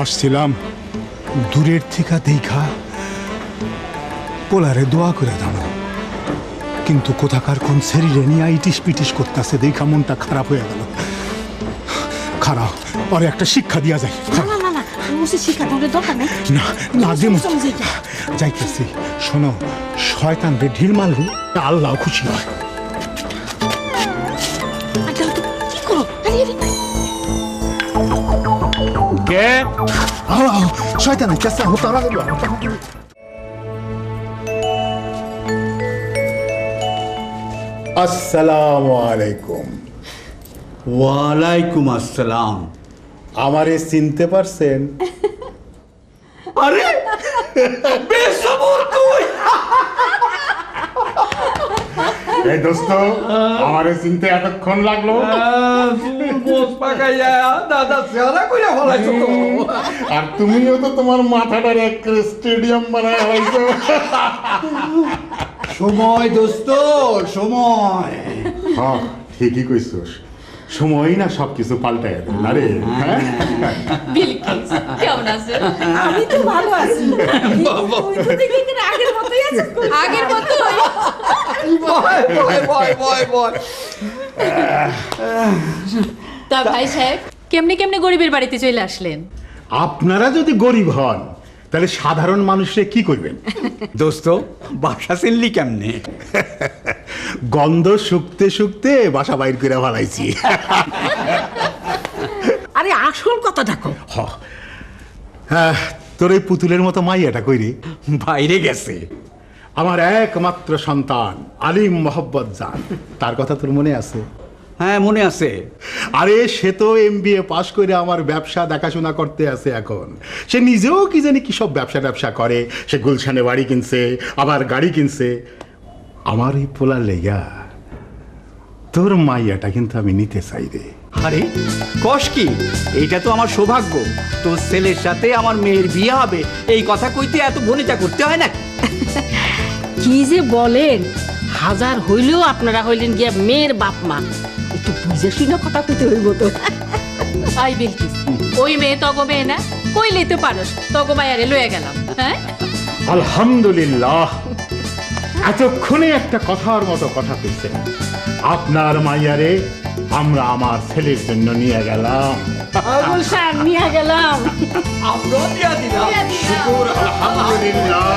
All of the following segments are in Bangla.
আসছিলাম দূরের থেকে দেখা পোলারে দোয়া করে দাঁড়ো, কিন্তু কোথাকার কোন শরীরে নিয়ে ইটিস পিটিস করতেছে দেখা মনটা খারাপ হয়ে গেল। খারাপ পরে একটা শিক্ষা দিয়া যায়। না না দেব যাইতেছি। শোনো, শয়তান রে ঢিল মারলে আল্লাহ খুশি হয়। শয়তান কেসা হতো। আসসালামু আলাইকুম। ওয়ালাইকুম আসসালাম। আমারে চিনতে পারছেন? আরে বেসবর তুই। এই দোস্ত, আমারে চিনতে এতক্ষণ লাগলো? গোস পাকাইয়া দাদা চেহারা কইরা ফলাইছো তো। আর তুমিও তো তোমার মাথাটার এক স্টেডিয়াম বানায় হইছো। সময় দোস্ত, সময়। হ্যাঁ ঠিকই কইছস, সময়ই না সবকিছু পাল্টায় দেয় না রে। বিলকিস কেমন আছেন? আমি তো ভালো আছি। আগের মতোই আছে। আগের মতোই। বয় বয় বয় বয়। তা ভাই সাহেব কেমনে কেমনে গরিবের বাড়িতে চলে আসলেন? আপনারা যদি গরিব হন তাহলে সাধারণ মানুষরে কি করবেন? দোস্ত বাসা চিনলি কেমনে? গন্ধ শুকতে শুকতে বাসা বাইর করে ফেলাইছি। আরে আসল কথাটা কও। হ্যাঁ, তোর এই পুতুলের মতো মাইয়াটা কইরে বাইরে গেছে। আমার একমাত্র সন্তান আলিম মোহাম্মদ জান, তার কথা তোর মনে আছে? হ্যাঁ মনে আছে। আরে সে তো MBA পাশ করে আমার ব্যবসা দেখাশোনা করতে আছে এখন। সে নিজেও কি জানি কি সব ব্যবসা করে। সে গুলশানে বাড়ি কিনছে, আবার গাড়ি কিনছে। আমার এই পোলার লেগা তোর মাইয়াটা কিন্তু আমি নিতে চাই রে। আরে কস কি? এইটা তো আমার সৌভাগ্য। তোর ছেলের সাথে আমার মেয়ের বিয়ে হবে, এই কথা কইতে এত ভনিতা করতে হয় না? কি যে বলেন, হাজার হইলেও আপনারা হইলেন গিয়া মেয়ের বাপ মা। একটু বুঝে শুনে কথা কইতে হইব তো। আই বিলকিস, ওই মেয়ে তগো মেয়ে না, কইলেই তো পারস। তগো মায়ারে লয়ে গেলাম। হ্যাঁ আলহামদুলিল্লাহ, এতক্ষণে একটা কথার মতো কথা কইছেন। আপনার মাইয়ারে আমরা আমার ছেলের জন্য নিয়ে গেলাম। গুলশান নিয়ে গেলাম। আমরা দিয়া দিলাম। শুকুর আলহামদুলিল্লাহ।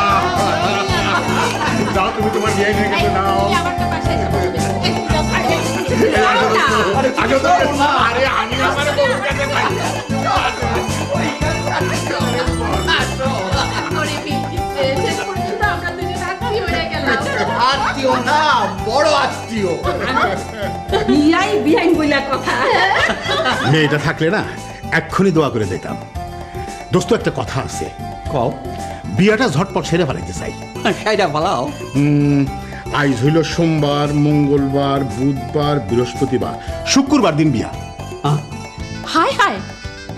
যাও তুমি তোমার বিয়ে নিয়ে গেছো নাও। আমার তো পাশে আগে তো আরে আমি আমার বউর কাছে পাই। আত্মীয় না, বড় আত্মীয়। বিয়াই বিয়াইন বইলা কথা। মেয়েটা থাকলে না এক্ষুনি দোয়া করে দিতাম। দোস্ত একটা কথা আছে, কও। বিয়াটা ঝটপট সেরে ফেলাইতে চাই। সেইটা বলাও। আজ হইল সোমবার, মঙ্গলবার, বুধবার, বৃহস্পতিবার, শুক্রবার দিন বিয়া। হাই হাই,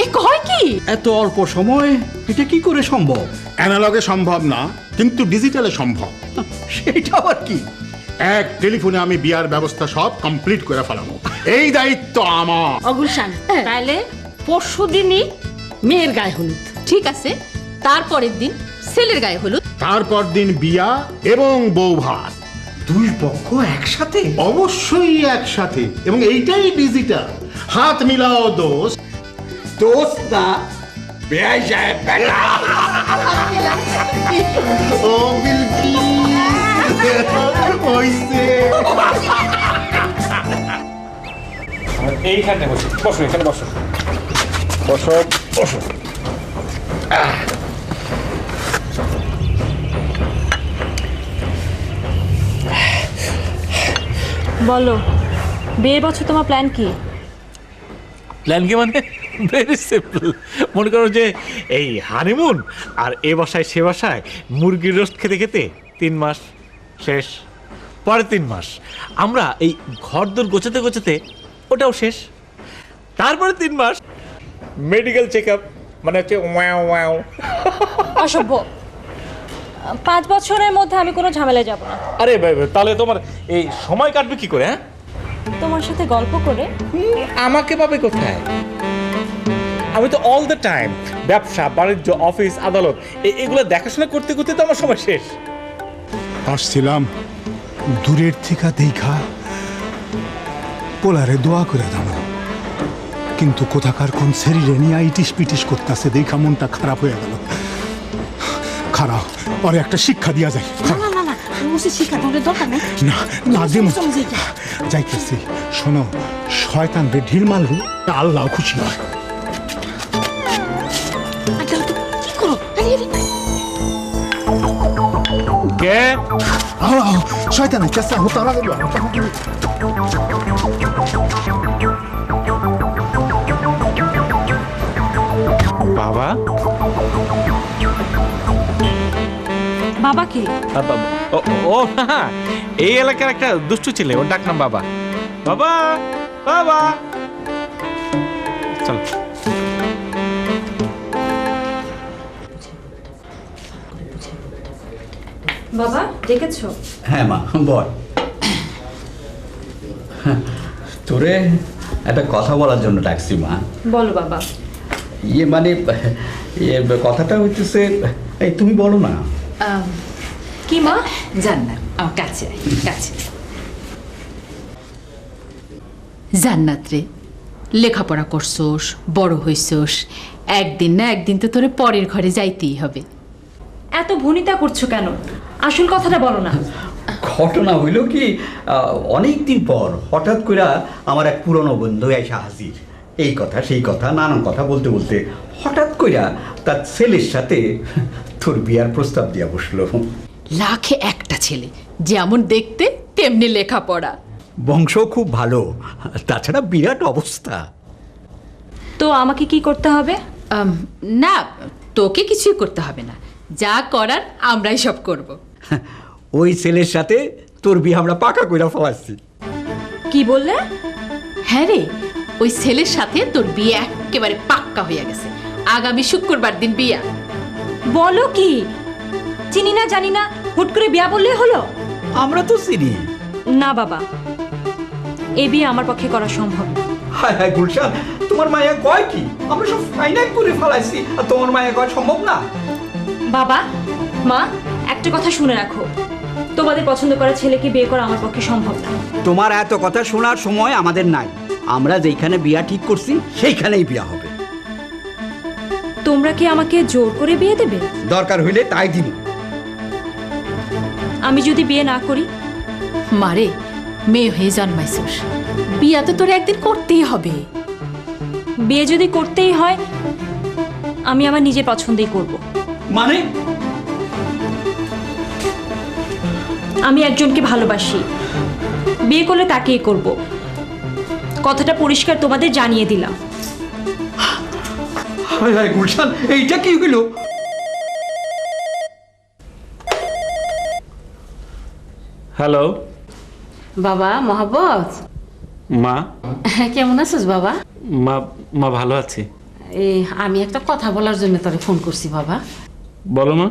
এ কয় কি? এত অল্প সময় এটা কি করে সম্ভব? অ্যানালগে সম্ভব না, কিন্তু ডিজিটালে সম্ভব। সেটা আবার কি? এক টেলিফোনে আমি বিয়ার ব্যবস্থা সব কমপ্লিট করে ফেলানো, এই দায়িত্ব আমার। অগুলশান তাহলে পরশু দিনই মেয়ের গায়ে হলুদ। ঠিক আছে, তারপরের দিন ছেলের গায়ে হলুদ। তারপর দিন বিয়া এবং বৌভাত, দুই পক্ষ একসাথে? অবশ্যই একসাথে, এবং এইটাই ডিজিটাল। হাত মিলাও দোস্ত। দোস্ত না, বেয়াই যায় বেটা। ও বিলকিস, হইছে। এইখানে বসো, বসো এখানে বসো, বসো বসো। বলো, বিয়ের বছর তোমার প্ল্যান কি? প্ল্যান কি মানে? Very simple. মনে করো যে এই হানিমুন, আর এ বাসায় সে বাসায় মুরগির রোস্ট খেতে খেতে 3 মাস শেষ। পরে 3 মাস আমরা এই ঘর দোর গোছাতে গোছাতে ওটাও শেষ। তারপরে 3 মাস মেডিকেল চেক আপ, মানে হচ্ছে ওয়াও ওয়াও। অসভ্য। 5 বছরের মধ্যে আমি কোনো ঝামেলায় যাব না। আরে তাহলে তোমার এই সময় কাটবে কি করে? হ্যাঁ, তোমার সাথে গল্প করে। আমাকে পাবে কোথায়? আমি তো অল দ্য টাইম ব্যবসা বাণিজ্য অফিস আদালত এগুলো দেখাশোনা করতে করতে তো আমার সময় শেষ। আসছিলাম দূরের থেকে দেখা পোলারে দোয়া করে দাঁড়ানো, কিন্তু কোথাকার কোন শরীরে নিয়ে ইটিস পিটিস করতেছে দেখা মনটা খারাপ হয়ে গেল। খারাপ পরে একটা শিক্ষা দিয়া যায়। না না না মুসি শিক্ষা তোমাদের দরকার নেই। না না দিম চলো যাই। যাইতেছি। শোনো, শয়তান রে ঢিল মারলে আল্লাহ খুশি হয়। আর দাও তো, কি করো? আরে আরে কে? শয়তান কেসা হতো না। বাবা? বাবা কে? ও না, এই এলাকার একটা দুষ্টু ছেলে, ওর ডাক নাম বাবা। বাবা, বাবা, চল। বাবা ডেকেছো? হ্যাঁ মা, বল। তোরে একটা কথা বলার জন্য ডাকছি মা। বলো বাবা। মানে কথাটা হইতেছে, এই তুমি বলো না। কি মা? জান্নাত আমার কাছে কাছে জান্নাত রে, লেখাপড়া করছোস, বড় হইছোস, একদিন না একদিন তো তোরে পরের ঘরে যাইতেই হবে। এত ভনিতা করছো কেন? আসল কথাটা বলো না। ঘটনা হইল কি, অনেক দিন পর হঠাৎ করে আমার এক পুরনো বন্ধু এসে হাজির। এই কথা সেই কথা নানান কথা বলতে বলতে হঠাৎ করে তার ছেলের সাথে তোর বিয়ার প্রস্তাব দিয়া বসলো। লাখে একটা ছেলে, যেমন দেখতে তেমনি লেখাপড়া। বংশ খুব ভালো, তাছাড়া বিরাট অবস্থা। তো আমাকে কি করতে হবে? না, তোকে কিছুই করতে হবে না, যা করার আমরাই সব করব। ওই ছেলের সাথে তোর বিয়ে আমরা পাকা কইরা ফেলাচ্ছি। কি বললে? হ্যাঁ রে, ওই ছেলের সাথে তোর বিয়ে একেবারে পাক্কা হয়ে গেছে। আগামী শুক্রবার দিন বিয়া। বলো কি? চিনি না জানি না, হুট করে বিয়া বললেই হলো? আমরা তো চিনি। না বাবা, এই বিয়ে আমার পক্ষে করা সম্ভব না। হায় হায় গুলশান, তোমার মায়া কয় কি? আমরা সব ফাইনাল করে ফেলাইছি, আর তোমার মায়া কয় সম্ভব না? বাবা মা, একটা কথা শুনে রাখো, তোমাদের পছন্দ করা ছেলেকে বিয়ে করা আমার পক্ষে সম্ভব না। তোমার এত কথা শোনার সময় আমাদের নাই। আমরা যেখানে বিয়া ঠিক করছি সেইখানেই বিয়া হবে। তোমরা কি আমাকে জোর করে বিয়ে দেবে? দরকার হইলে তাই দিব। আমি যদি বিয়ে না করি? মারে, মেয়ে হয়ে জন্মাইছোস, বিয়া তো তোর একদিন করতেই হবে। বিয়ে যদি করতেই হয়, আমি আমার নিজের পছন্দেই করব। মানে? আমি একজনকে ভালোবাসি, বিয়ে করলে তাকেই করব। কথাটা পরিষ্কার তোমাদের জানিয়ে দিলাম। হায় হায় গুলশান, এইটা কি হইল? হ্যালো বাবা মহাব্বত, মা। কেমন আছিস বাবা? মা, মা ভালো আছি। এই আমি একটা কথা বলার জন্য তোরে ফোন করছি বাবা। বলো মা।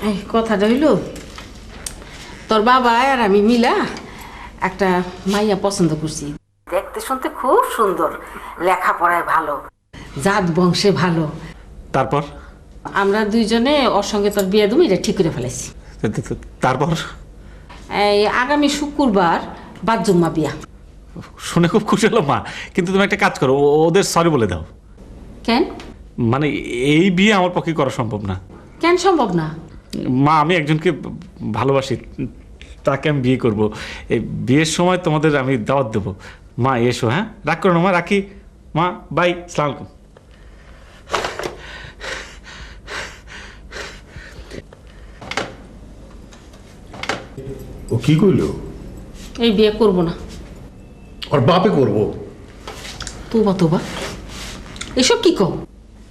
এই কথাটা হইল, তোর বাবা আর আমি মিলা একটা মাইয়া পছন্দ করছি। দেখতে শুনতে খুব সুন্দর, লেখাপড়ায় ভালো, জাত বংশে ভালো। তারপর? আমরা দুইজনে ওর সঙ্গে তোর বিয়ে তুমি এটা ঠিক করে ফেলেছি। তারপর? এই আগামী শুক্রবার বাদ-জুম্মা বিয়া। শুনে খুব খুশি হলো মা, কিন্তু তুমি একটা কাজ করো, ওদের সরি বলে দাও। কেন? মানে এই বিয়ে আমার পক্ষে করা সম্ভব না। কেন সম্ভব না? মা, আমি একজনকে ভালোবাসি, তাকে আমি বিয়ে করব। এই বিয়ের সময় তোমাদের আমি দাওয়াত দেবো। মা এসো। হ্যাঁ, রাগ করো না মা, রাখি। মা বাই, আসসালামু আলাইকুম। ও কি কইলো? এই বিয়ে করব না। ওর বাপে করবো। তোবা তোবা, এসব কি কও?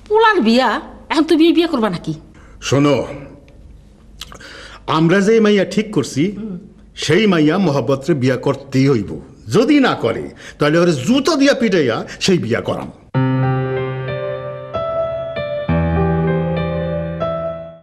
পোলার বিয়া, এখন তুমি বিয়ে করবা নাকি? শোনো, আমরা যে মাইয়া ঠিক করছি সেই মাইয়া মোহাব্বতরে বিয়া করতেই হইব। যদি না করে তাহলে ওর জুতো দিয়া পিটাইয়া সেই বিয়া করাম।